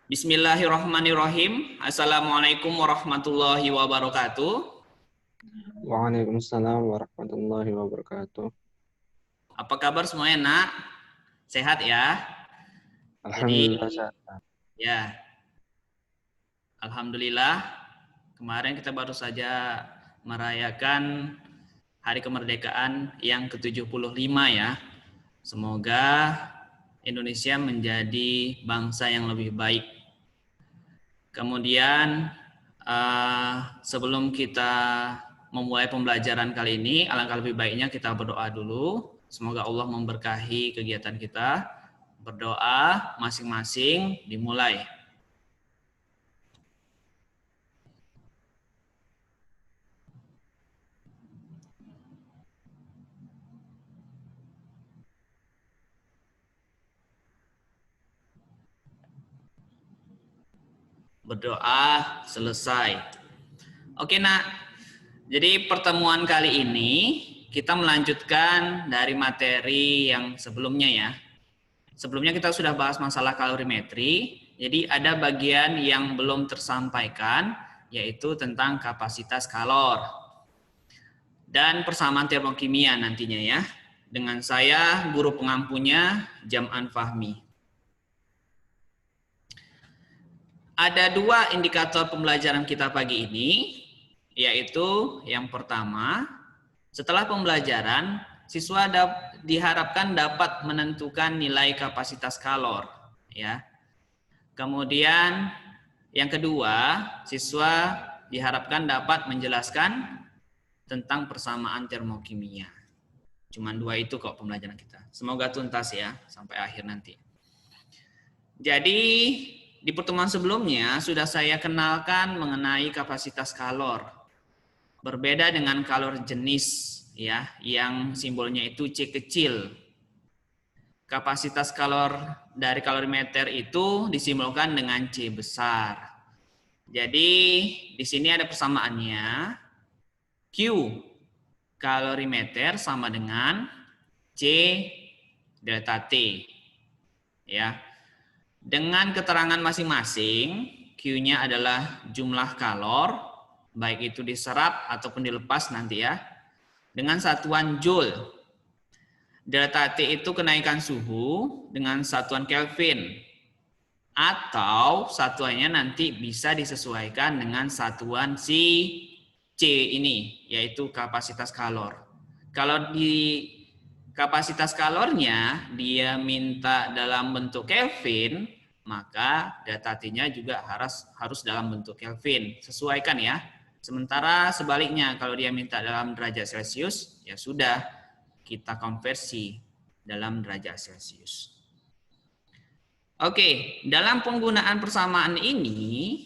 Bismillahirrahmanirrahim. Assalamualaikum warahmatullahi wabarakatuh. Waalaikumsalam warahmatullahi wabarakatuh. Apa kabar semuanya, Nak? Sehat ya? Jadi, Alhamdulillah sehat. ya, alhamdulillah. Kemarin kita baru saja merayakan Hari Kemerdekaan yang ke-75 ya. Semoga Indonesia menjadi bangsa yang lebih baik. Kemudian, sebelum kita memulai pembelajaran kali ini, alangkah lebih baiknya kita berdoa dulu. Semoga Allah memberkahi kegiatan kita. Berdoa masing-masing dimulai. Berdoa selesai. Oke, Nak. Jadi pertemuan kali ini kita melanjutkan dari materi yang sebelumnya ya. Sebelumnya kita sudah bahas masalah kalorimetri. Jadi ada bagian yang belum tersampaikan, yaitu tentang kapasitas kalor dan persamaan termokimia nantinya ya. Dengan saya, guru pengampunya, Jam'an Fahmi. Ada dua indikator pembelajaran kita pagi ini, yaitu yang pertama, setelah pembelajaran, siswa diharapkan dapat menentukan nilai kapasitas kalor. Ya. Kemudian yang kedua, siswa diharapkan dapat menjelaskan tentang persamaan termokimia. Cuman dua itu kok pembelajaran kita. Semoga tuntas ya sampai akhir nanti. Jadi di pertemuan sebelumnya sudah saya kenalkan mengenai kapasitas kalor. Berbeda dengan kalor jenis ya, yang simbolnya itu C kecil. Kapasitas kalor dari kalorimeter itu disimbolkan dengan C besar. Jadi di sini ada persamaannya. Q kalorimeter sama dengan C delta T. Ya. Dengan keterangan masing-masing, Q-nya adalah jumlah kalor, baik itu diserap ataupun dilepas nanti ya, dengan satuan Joule. Delta T itu kenaikan suhu dengan satuan Kelvin. Atau satuannya nanti bisa disesuaikan dengan satuan si C ini, yaitu kapasitas kalor. Kalau di kapasitas kalornya dia minta dalam bentuk Kelvin, maka delta T-nya juga harus dalam bentuk Kelvin. Sesuaikan ya. Sementara sebaliknya kalau dia minta dalam derajat Celcius, ya sudah kita konversi dalam derajat Celcius. Oke, dalam penggunaan persamaan ini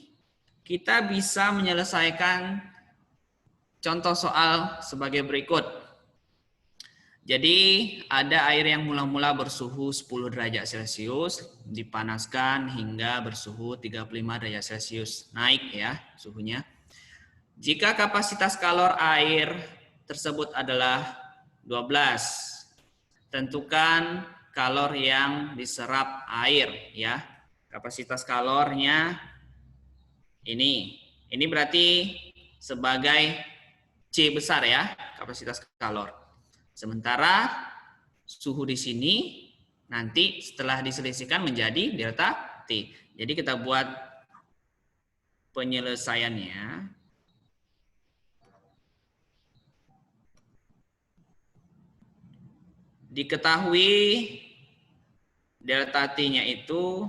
kita bisa menyelesaikan contoh soal sebagai berikut. Jadi ada air yang mula-mula bersuhu 10 derajat Celcius dipanaskan hingga bersuhu 35 derajat Celcius. Naik ya suhunya. Jika kapasitas kalor air tersebut adalah 12, tentukan kalor yang diserap air ya. Kapasitas kalornya ini. Ini berarti sebagai C besar ya, kapasitas kalor. Sementara suhu di sini nanti setelah diselisihkan menjadi delta T. Jadi kita buat penyelesaiannya. Diketahui delta T-nya itu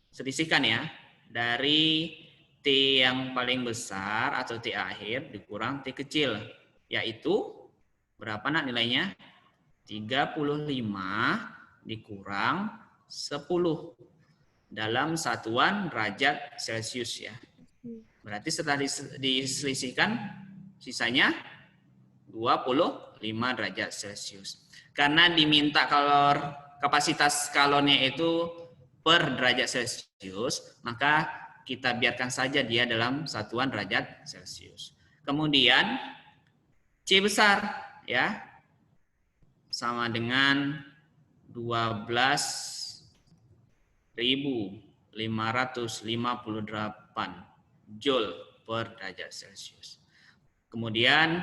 selisihkan ya dari T yang paling besar atau T akhir dikurang T kecil, yaitu berapa nak nilainya? 35 dikurang 10 dalam satuan derajat Celcius ya. Berarti setelah diselisihkan sisanya 25 derajat Celcius. Karena diminta kapasitas kalornya itu per derajat Celcius, maka kita biarkan saja dia dalam satuan derajat Celcius. Kemudian C besar ya sama dengan 12.800 Joule per derajat Celcius. Kemudian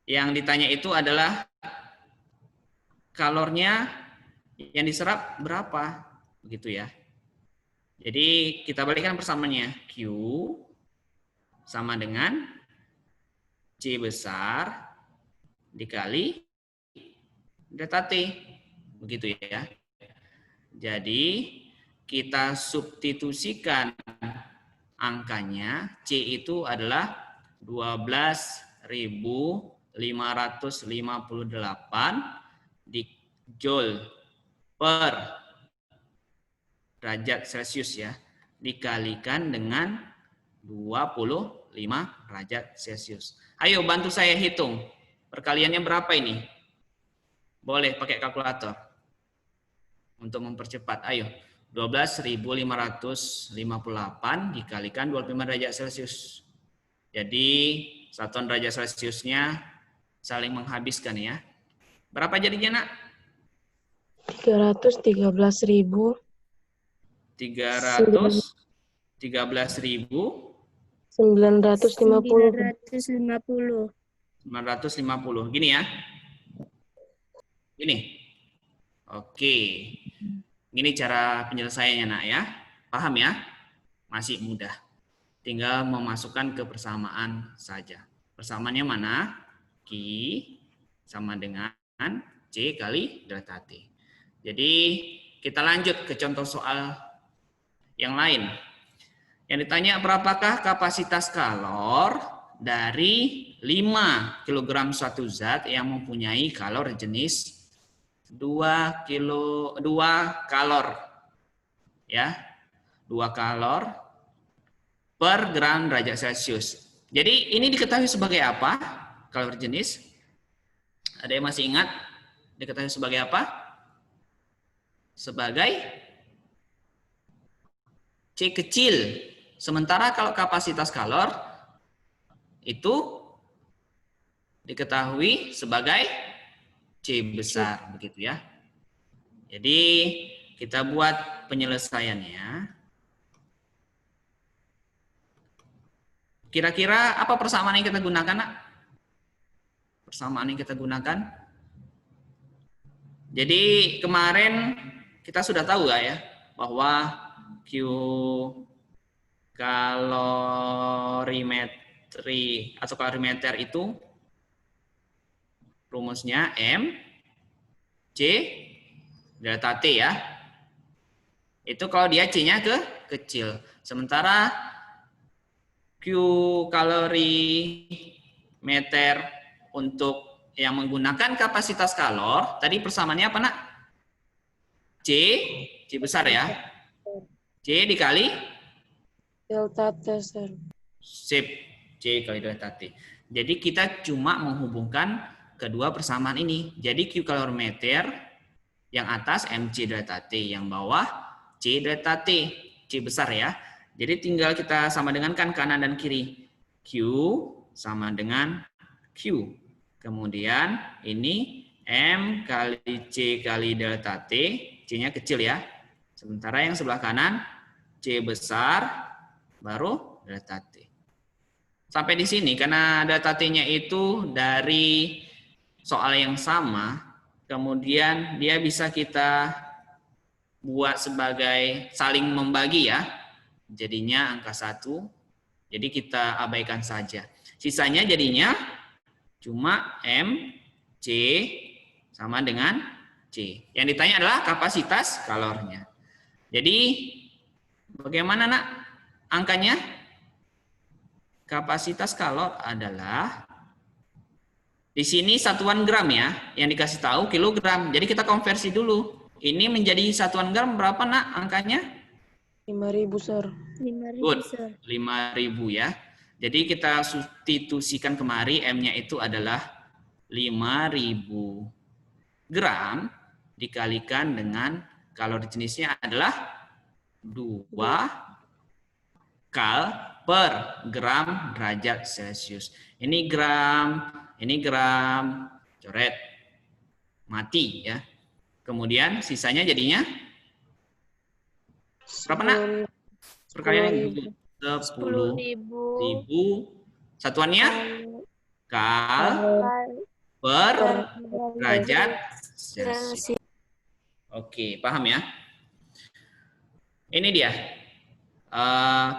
yang ditanya itu adalah kalornya yang diserap berapa, begitu ya. Jadi kita balikkan persamaannya. Q sama dengan C besar dikali delta T, begitu ya. Jadi kita substitusikan angkanya, C itu adalah 12.558 di Joule per derajat Celcius ya, dikalikan dengan 25 derajat Celcius. Ayo bantu saya hitung. Perkaliannya berapa ini? Boleh pakai kalkulator. Untuk mempercepat, ayo. 12.558 dikalikan 25 derajat Celcius. Jadi satuan derajat Celciusnya saling menghabiskan ya. Berapa jadinya, Nak? 313.000. 313.950. 950. Gini ya. Gini. Oke. Ini cara penyelesaiannya, Nak ya. Paham ya? Masih mudah. Tinggal memasukkan ke persamaan saja. Persamaannya mana? Q sama dengan C kali delta T. Jadi kita lanjut ke contoh soal yang lain. Yang ditanya berapakah kapasitas kalor dari 5 kg suatu zat yang mempunyai kalor jenis 2 kalor ya, 2 kalor per gram derajat Celcius. Jadi ini diketahui sebagai apa? Kalor jenis. Ada yang masih ingat? Diketahui sebagai apa? Sebagai C kecil. Sementara kalau kapasitas kalor itu diketahui sebagai C besar, begitu ya. Jadi kita buat penyelesaiannya. Kira-kira apa persamaan yang kita gunakan, Nak? Persamaan yang kita gunakan. Jadi kemarin kita sudah tahu ya bahwa Q kalorimetri atau kalorimeter itu rumusnya M C delta T ya. Itu kalau dia C-nya kecil. Sementara Q kalorimeter untuk yang menggunakan kapasitas kalor, tadi persamaannya apa, Nak? C besar ya. C dikali Delta T, Sir. sip, C kali delta T. Jadi kita cuma menghubungkan kedua persamaan ini. Jadi Q kalorimeter yang atas MC delta T, yang bawah C delta T, C besar ya. Jadi tinggal kita sama dengan kan kanan dan kiri. Q sama dengan Q. Kemudian ini M kali C kali delta T, C-nya kecil ya. Sementara yang sebelah kanan C besar baru delta T. Sampai di sini karena delta T-nya itu dari soal yang sama, kemudian dia bisa kita buat sebagai saling membagi ya. Jadinya angka 1. Jadi kita abaikan saja. Sisanya jadinya cuma M, C sama dengan C. Yang ditanya adalah kapasitas kalornya. Jadi bagaimana, Nak, angkanya? Kapasitas kalor adalah di sini satuan gram ya, yang dikasih tahu kilogram. Jadi kita konversi dulu. Ini menjadi satuan gram berapa, Nak, angkanya? 5.000, Sir. 5.000, Sir. 5.000 ya. Jadi kita substitusikan kemari M-nya itu adalah 5.000 gram dikalikan dengan kalori jenisnya adalah 2 kal per gram derajat Celcius. Ini gram, coret, mati ya. Kemudian sisanya jadinya Berapa nak? Perkalian 10.000. 10.000. Satuannya kal per derajat Celcius. Oke, paham ya? Ini dia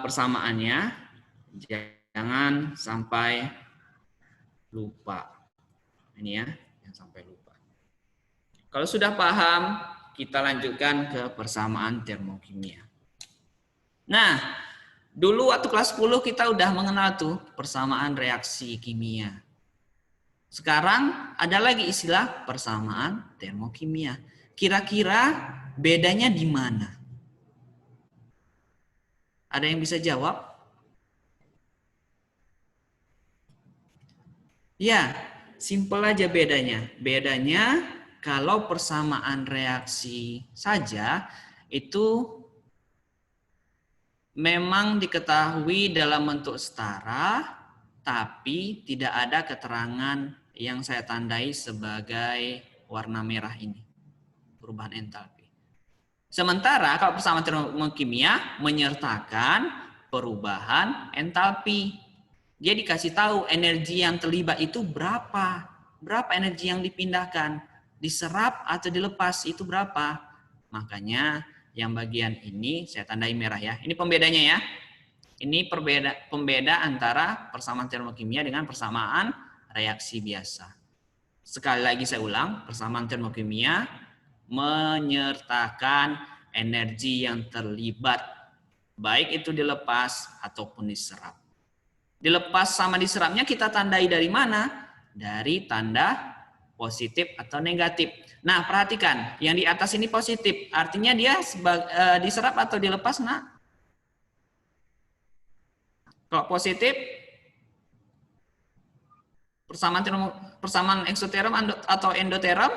persamaannya. Jangan sampai lupa. Ini ya, jangan sampai lupa. Kalau sudah paham, kita lanjutkan ke persamaan termokimia. Nah, dulu waktu kelas 10 kita udah mengenal tuh persamaan reaksi kimia. Sekarang ada lagi istilah persamaan termokimia. Kira-kira bedanya di mana? Ada yang bisa jawab? Ya, simpel aja bedanya. Bedanya kalau persamaan reaksi saja itu memang diketahui dalam bentuk setara, tapi tidak ada keterangan yang saya tandai sebagai warna merah ini, perubahan entalpi. Sementara kalau persamaan termokimia menyertakan perubahan entalpi. Dia dikasih tahu energi yang terlibat itu berapa, berapa energi yang dipindahkan, diserap atau dilepas itu berapa. Makanya yang bagian ini saya tandai merah ya. Ini pembedanya ya. Ini pembeda antara persamaan termokimia dengan persamaan reaksi biasa. Sekali lagi saya ulang, persamaan termokimia menyertakan energi yang terlibat, baik itu dilepas ataupun diserap. Dilepas sama diserapnya kita tandai dari mana? Dari tanda positif atau negatif. Nah, perhatikan, yang di atas ini positif, artinya dia diserap atau dilepas, nak? Kalau positif, persamaan eksoterum atau endoterum?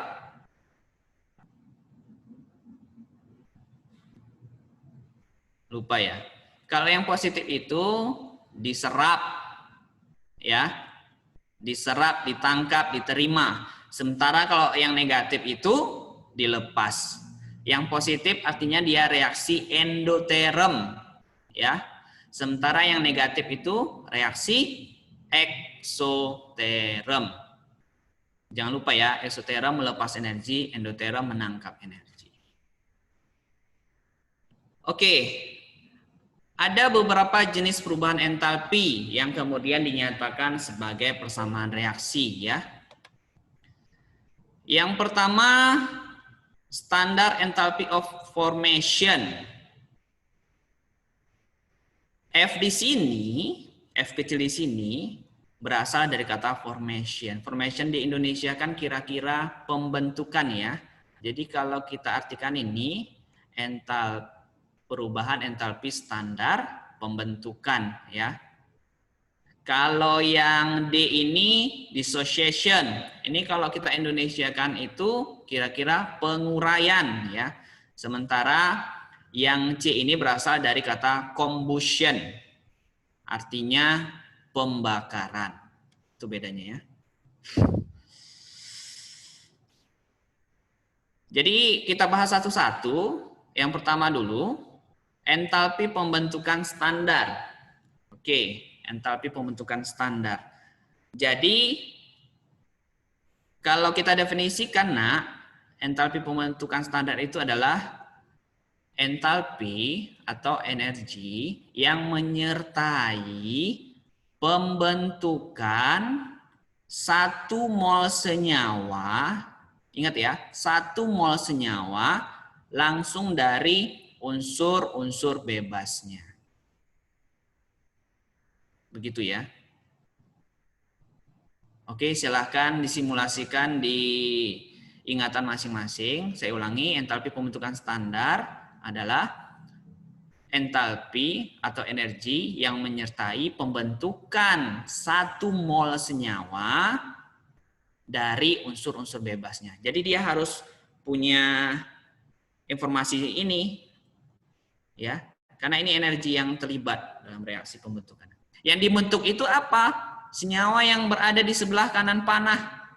Lupa ya. Kalau yang positif itu diserap, ya, diserap, ditangkap, diterima. Sementara kalau yang negatif itu dilepas. Yang positif artinya dia reaksi endoterm, ya. Sementara yang negatif itu reaksi eksoterm. Jangan lupa ya, eksoterm melepas energi, endoterm menangkap energi. Oke. Ada beberapa jenis perubahan entalpi yang kemudian dinyatakan sebagai persamaan reaksi ya. Yang pertama, standar enthalpy of formation. F di sini, F kecil di sini berasal dari kata formation. Formation di Indonesia kan kira-kira pembentukan ya. Jadi kalau kita artikan ini perubahan entalpi standar pembentukan ya. Kalau yang D ini dissociation. Ini kalau kita Indonesiakan itu kira-kira penguraian ya. Sementara yang C ini berasal dari kata combustion. Artinya pembakaran. Itu bedanya ya. Jadi kita bahas satu-satu. Yang pertama dulu, entalpi pembentukan standar. Oke, entalpi pembentukan standar. Jadi kalau kita definisikan, nak, entalpi pembentukan standar itu adalah entalpi atau energi yang menyertai pembentukan 1 mol senyawa. Ingat ya, 1 mol senyawa langsung dari unsur-unsur bebasnya. Begitu ya. Oke, silahkan disimulasikan di ingatan masing-masing. Saya ulangi, entalpi pembentukan standar adalah entalpi atau energi yang menyertai pembentukan 1 mol senyawa dari unsur-unsur bebasnya. Jadi dia harus punya informasi ini, ya, karena ini energi yang terlibat dalam reaksi pembentukan. Yang dibentuk itu apa? Senyawa yang berada di sebelah kanan panah.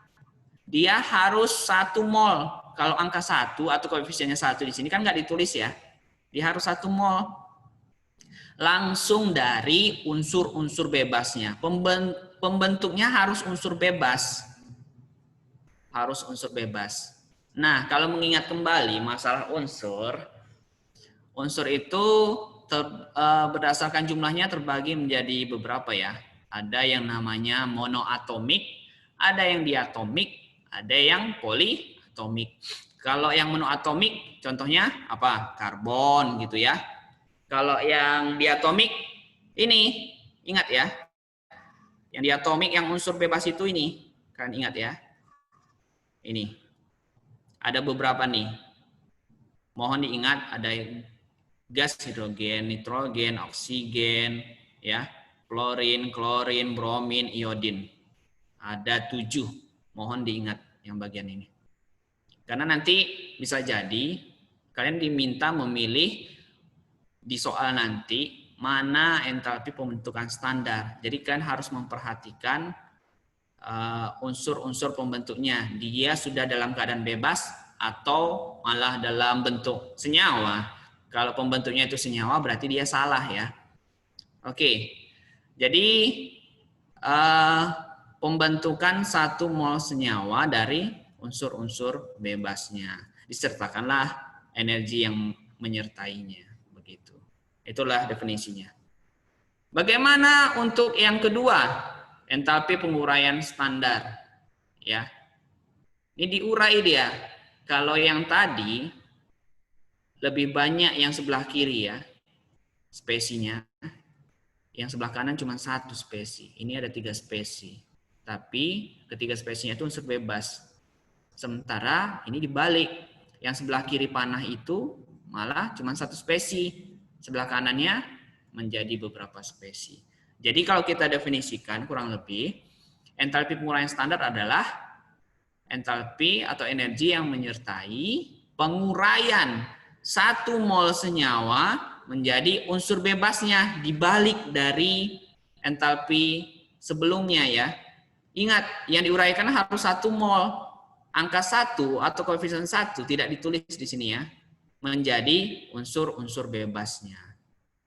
Dia harus 1 mol. Kalau angka 1 atau koefisiennya 1 di sini kan nggak ditulis ya. Dia harus 1 mol. Langsung dari unsur-unsur bebasnya. Pembentuknya harus unsur bebas. Harus unsur bebas. Nah, kalau mengingat kembali masalah unsur itu berdasarkan jumlahnya terbagi menjadi beberapa ya. Ada yang namanya monoatomik, ada yang diatomik, ada yang poliatomik. Kalau yang monoatomik contohnya apa? Karbon gitu ya. Kalau yang diatomik ini, ingat ya. Yang diatomik yang unsur bebas itu ini. Kalian ingat ya. Ini. Ada beberapa nih. Mohon diingat ada gas hidrogen, nitrogen, oksigen, ya, klorin, klorin, bromin, iodin. Ada 7. Mohon diingat yang bagian ini. Karena nanti bisa jadi kalian diminta memilih di soal nanti mana entalpi pembentukan standar. Jadi kalian harus memperhatikan unsur-unsur pembentuknya. Dia sudah dalam keadaan bebas atau malah dalam bentuk senyawa. Kalau pembentuknya itu senyawa berarti dia salah ya. Oke, jadi pembentukan 1 mol senyawa dari unsur-unsur bebasnya. Disertakanlah energi yang menyertainya. Begitu. Itulah definisinya. Bagaimana untuk yang kedua? Entalpi penguraian standar. Ya. Ini diurai dia. Kalau yang tadi lebih banyak yang sebelah kiri ya. Spesinya. Yang sebelah kanan cuma 1 spesi. Ini ada 3 spesi. Tapi ketiga spesinya itu unsur bebas. Sementara ini dibalik. Yang sebelah kiri panah itu malah cuma 1 spesi. Sebelah kanannya menjadi beberapa spesi. Jadi kalau kita definisikan kurang lebih, entalpi penguraian standar adalah entalpi atau energi yang menyertai penguraian 1 mol senyawa menjadi unsur bebasnya dibalik dari entalpi sebelumnya ya. Ingat, yang diuraikan harus 1 mol. Angka 1 atau koefisien 1 tidak ditulis di sini ya. Menjadi unsur-unsur bebasnya.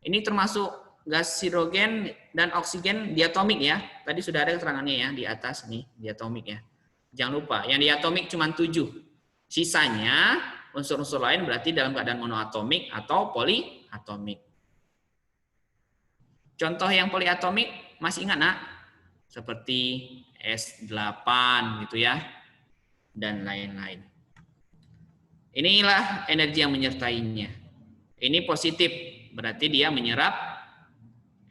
Ini termasuk gas hidrogen dan oksigen diatomik ya. Tadi sudah ada keterangannya ya di atas nih, diatomik ya. Jangan lupa, yang diatomik cuma 7. Sisanya unsur-unsur lain berarti dalam keadaan monoatomik atau poliatomik. Contoh yang poliatomik masih ingat nak? Seperti S8 gitu ya. Dan lain-lain. Inilah energi yang menyertainya. Ini positif, berarti dia menyerap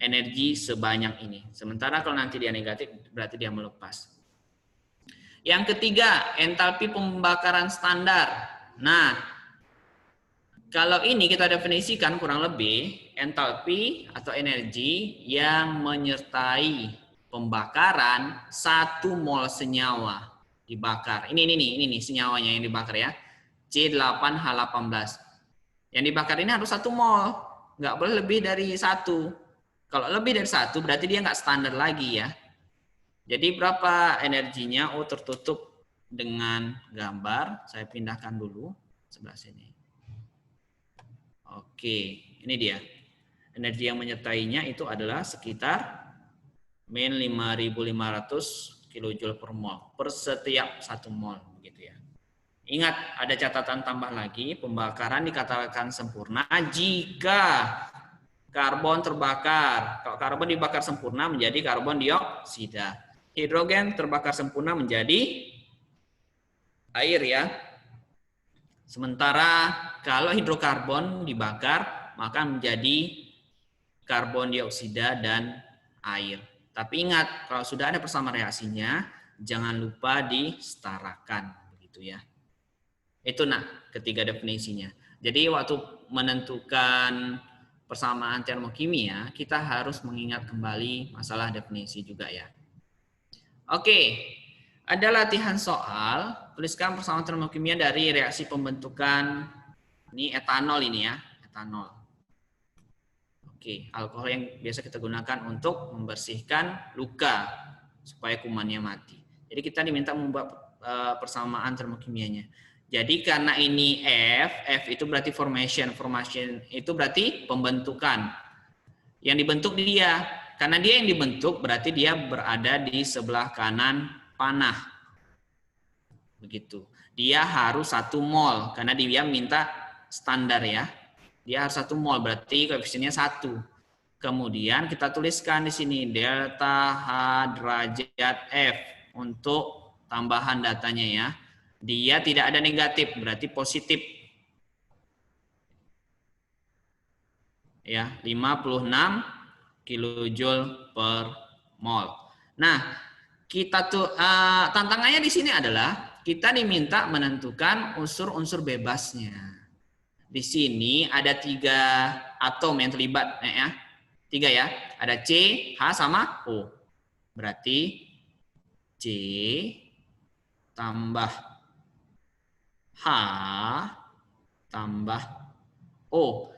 energi sebanyak ini. Sementara kalau nanti dia negatif, berarti dia melepas. Yang ketiga, entalpi pembakaran standar. Nah, kalau ini kita definisikan kurang lebih, entalpi atau energi yang menyertai pembakaran 1 mol senyawa dibakar. Ini nih senyawanya yang dibakar ya. C8H18. Yang dibakar ini harus 1 mol. Nggak boleh lebih dari 1. Kalau lebih dari 1 berarti dia nggak standar lagi ya. Jadi berapa energinya? Oh, tertutup dengan gambar. Saya pindahkan dulu sebelah sini. Oke, ini dia. Energi yang menyertainya itu adalah sekitar min 5.500 kJ per mol per setiap 1 mol begitu ya. Ingat, ada catatan tambah lagi, pembakaran dikatakan sempurna jika karbon terbakar. Kalau karbon dibakar sempurna menjadi karbon dioksida. Hidrogen terbakar sempurna menjadi air ya. Sementara kalau hidrokarbon dibakar maka menjadi karbon dioksida dan air. Tapi ingat, kalau sudah ada persamaan reaksinya, jangan lupa disetarakan begitu ya. Itu ketiga definisinya. Jadi waktu menentukan persamaan termokimia, kita harus mengingat kembali masalah definisi juga ya. Oke, ada latihan soal. Tuliskan persamaan termokimia dari reaksi pembentukan ini etanol ini ya, etanol. Oke, alkohol yang biasa kita gunakan untuk membersihkan luka supaya kumannya mati. Jadi kita diminta membuat persamaan termokimianya. Jadi karena ini F itu berarti formation itu berarti pembentukan. Yang dibentuk dia, karena dia yang dibentuk berarti dia berada di sebelah kanan panah. Begitu. Dia harus 1 mol, karena dia minta standar ya. Dia harus 1 mol, berarti koefisiennya 1. Kemudian kita tuliskan di sini delta H derajat F untuk tambahan datanya ya. Dia tidak ada negatif, berarti positif. Ya, 56 kilojoule per mol. Nah, kita tuh tantangannya di sini adalah kita diminta menentukan unsur-unsur bebasnya. Di sini ada 3 atom yang terlibat ya. 3 ya. Ada C, H sama O. Berarti C tambah H tambah O.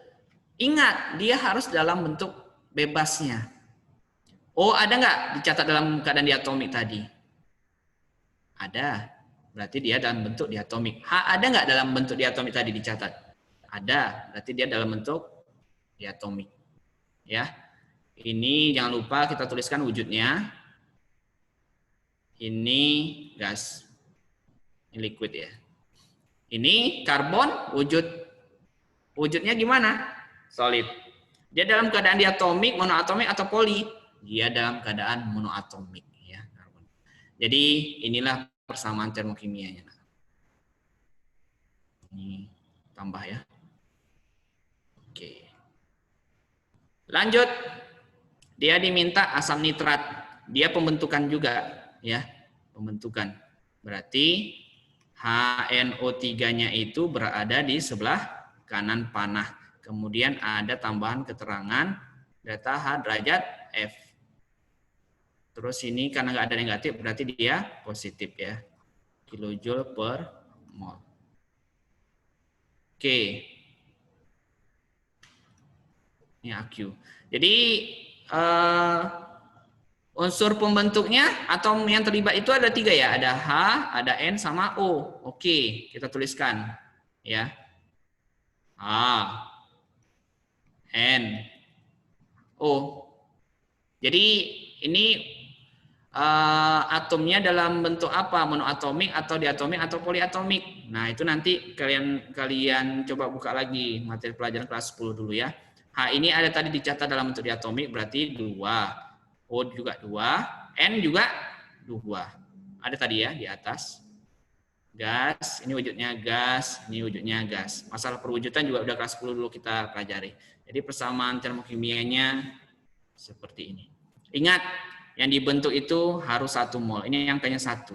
Ingat, dia harus dalam bentuk bebasnya. O ada nggak dicatat dalam keadaan diatomik tadi? Ada. Berarti dia dalam bentuk diatomik. H ada nggak dalam bentuk diatomik tadi dicatat? Ada. Berarti dia dalam bentuk diatomik. Ya. Ini jangan lupa kita tuliskan wujudnya. Ini gas. Ini liquid ya. Ini karbon wujudnya gimana? Solid. Dia dalam keadaan diatomik, monoatomik atau poli? Dia dalam keadaan monoatomik ya. Jadi inilah persamaan termokimianya. Ini tambah ya. Oke. Lanjut. Dia diminta asam nitrat. Dia pembentukan juga ya. Pembentukan. Berarti HNO3-nya itu berada di sebelah kanan panah. Kemudian ada tambahan keterangan delta H derajat F. Terus ini karena nggak ada negatif berarti dia positif ya. Kilojoule per mol. Oke. Ini AQ. Jadi unsur pembentuknya atau yang terlibat itu ada 3 ya, ada H, ada N sama O. Oke, kita tuliskan ya. H, N, O. Jadi ini atomnya dalam bentuk apa? Monoatomik atau diatomik atau poliatomik. Nah, itu nanti kalian coba buka lagi materi pelajaran kelas 10 dulu ya. H ini ada tadi dicatat dalam bentuk diatomik berarti 2. O juga 2, N juga 2. Ada tadi ya di atas. Gas, ini wujudnya gas, ini wujudnya gas. Masalah perwujudan juga udah kelas 10 dulu kita pelajari. Jadi persamaan termokimianya seperti ini. Ingat, yang dibentuk itu harus 1 mol. Ini angkanya 1.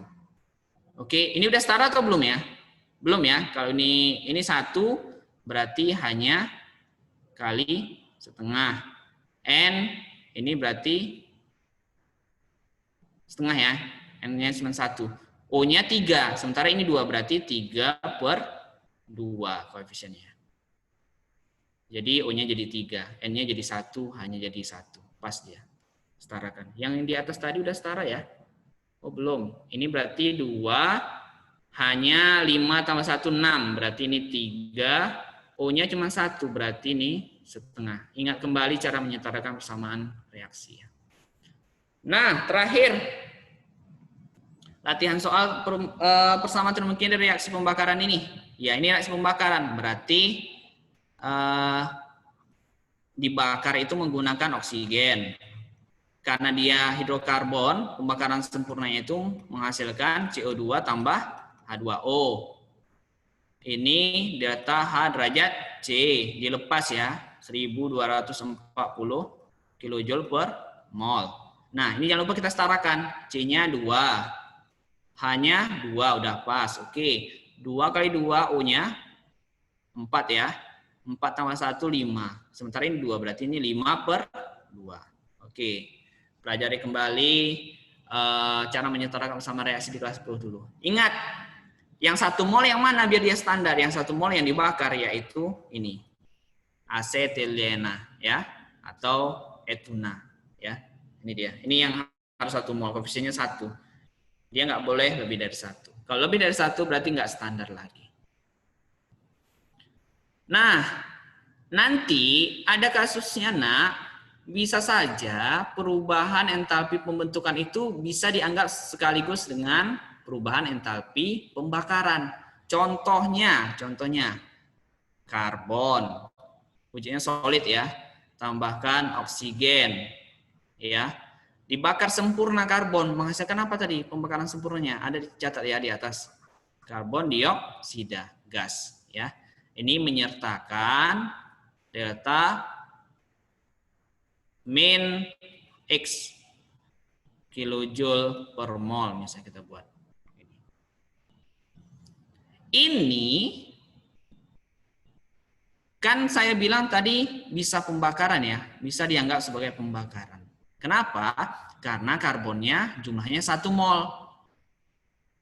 Oke, ini udah setara atau belum ya? Belum ya. Kalau ini 1 berarti hanya kali setengah. N ini berarti setengah ya, N-nya cuma 1. O-nya 3, sementara ini 2, berarti 3/2 koefisiennya. Jadi O-nya jadi 3, N-nya jadi 1, hanya jadi 1. Pas dia, setarakan. Yang di atas tadi udah setara ya? Oh belum, ini berarti 2, hanya 5 tambah 1, 6. Berarti ini 3, O-nya cuma 1, berarti ini setengah. Ingat kembali cara menyetarakan persamaan reaksi ya. Nah, terakhir latihan soal persamaan termungkin dari reaksi pembakaran ini. Ya, ini reaksi pembakaran berarti dibakar itu menggunakan oksigen. Karena dia hidrokarbon, pembakaran sempurnanya itu menghasilkan CO2 tambah H2O. Ini delta H derajat C, dilepas ya, 1240 kilojoule per mol. Nah, ini jangan lupa kita setarakan. C-nya 2. H-nya 2, udah pas. Oke. 2 kali 2, O-nya 4 ya. 4 tambah 1, 5. Sementara ini 2, berarti ini 5/2. Oke. Pelajari kembali cara menyetarakan sama reaksi di kelas 10 dulu. Ingat, yang 1 mol yang mana biar dia standar? Yang 1 mol yang dibakar yaitu ini. Asetilena ya. Atau etuna ya. Ini dia. Ini yang harus 1 mol, koefisiennya 1. Dia nggak boleh lebih dari 1. Kalau lebih dari 1 berarti nggak standar lagi. Nah, nanti ada kasusnya nak, bisa saja perubahan entalpi pembentukan itu bisa dianggap sekaligus dengan perubahan entalpi pembakaran. Contohnya karbon, wujudnya solid ya, tambahkan oksigen, ya, dibakar sempurna karbon menghasilkan apa tadi pembakaran sempurnanya? Ada dicatat ya di atas, karbon dioksida gas, ya. Ini menyertakan delta min X kilojoule per mol, misalnya kita buat. Ini kan saya bilang tadi bisa pembakaran ya, bisa dianggap sebagai pembakaran. Kenapa? Karena karbonnya jumlahnya 1 mol.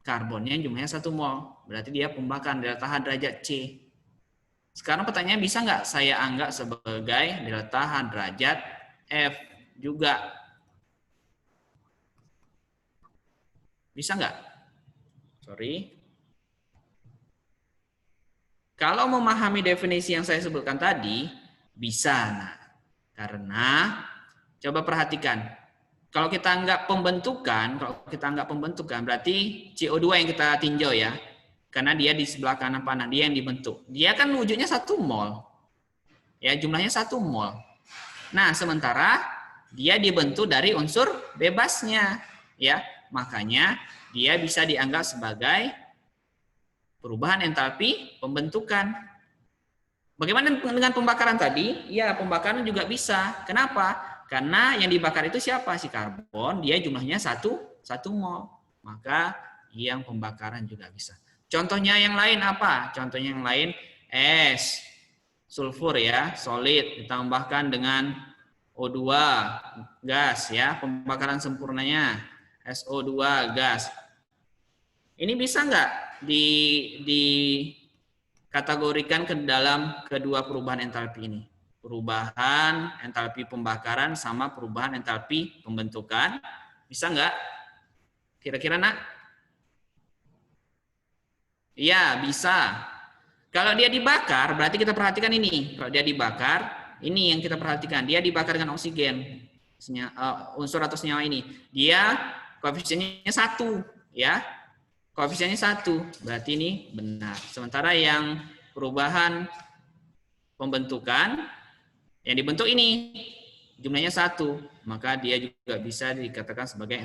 Karbonnya jumlahnya 1 mol. Berarti dia pembakaran delta H derajat C. Sekarang pertanyaan, bisa nggak saya anggap sebagai delta H derajat F juga? Bisa nggak? Sorry. Kalau memahami definisi yang saya sebutkan tadi, bisa. Nah, karena coba perhatikan. Kalau kita anggap pembentukan, berarti CO2 yang kita tinjau ya. Karena dia di sebelah kanan panah, dia yang dibentuk. Dia kan wujudnya 1 mol. Ya, jumlahnya 1 mol. Nah, sementara dia dibentuk dari unsur bebasnya, ya. Makanya dia bisa dianggap sebagai perubahan entalpi pembentukan. Bagaimana dengan pembakaran tadi? Ya, pembakaran juga bisa. Kenapa? Karena yang dibakar itu siapa? Si karbon, dia jumlahnya 1 mol. Maka yang pembakaran juga bisa. Contohnya yang lain apa? Contohnya yang lain es, sulfur ya, solid ditambahkan dengan O2 gas ya, pembakaran sempurnanya SO2 gas. Ini bisa nggak dikategorikan ke dalam kedua perubahan entalpi ini? Perubahan entalpi pembakaran sama perubahan entalpi pembentukan. Bisa nggak? Kira-kira nak? Iya, bisa. Kalau dia dibakar, berarti kita perhatikan ini. Kalau dia dibakar, ini yang kita perhatikan. Dia dibakar dengan oksigen. Unsur atau senyawa ini. Dia koefisiennya 1. Ya. Koefisiennya 1. Berarti ini benar. Sementara yang perubahan pembentukan, yang dibentuk ini, jumlahnya 1. Maka dia juga bisa dikatakan sebagai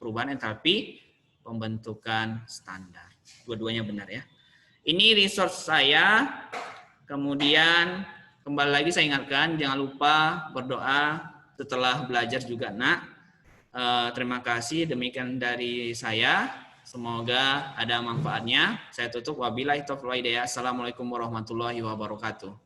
perubahan entalpi pembentukan standar. Dua-duanya benar ya. Ini resource saya. Kemudian kembali lagi saya ingatkan, jangan lupa berdoa setelah belajar juga nak. Terima kasih, demikian dari saya. Semoga ada manfaatnya. Saya tutup, wabillahi taufiq wal hidayah. Assalamualaikum warahmatullahi wabarakatuh.